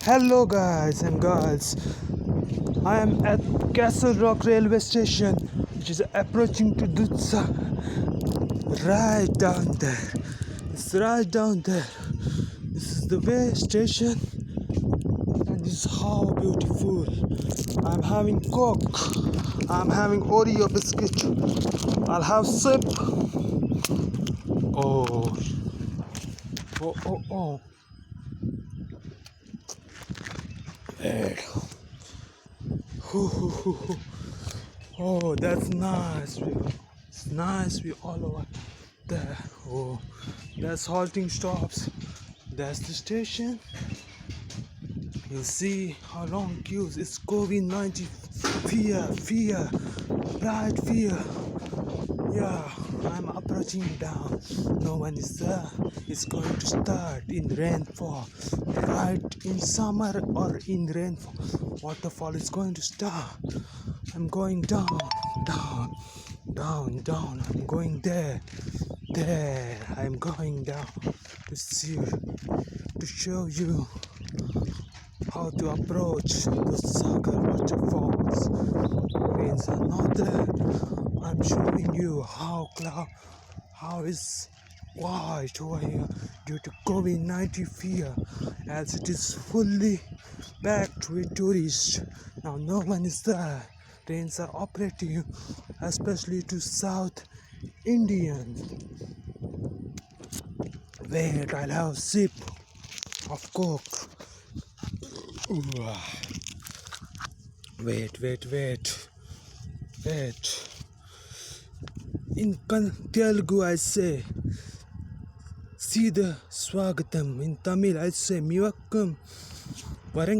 Hello, guys and girls. I am at Castle Rock railway station, which is approaching to dudhsagar. Right down there. It's right down there. This is the way station, and this is how beautiful. I'm having Coke. I'm having Oreo biscuit. I'll have sip. Oh, oh. There. Oh, that's nice. It's nice. We all over there. Oh, that's halting stops. That's the station. You'll see how long queues. It's COVID-19 fear, bright fear. Yeah, I'm approaching down. No one is there. It's going to start in rainfall. Right in summer or in rainfall. Waterfall is going to start. I'm going down. I'm going there. I'm going down to see, to show you how to approach the Sagar waterfalls. Rains are not there. I'm showing you how is white over here due to COVID-19 fear, as it is fully packed with tourists. Now no one is there. Trains are operative, especially to South Indian. Wait, I'll have a sip of Coke. Ooh. Wait. In Telugu I say, see the Swagatam. In Tamil I say Mivakam.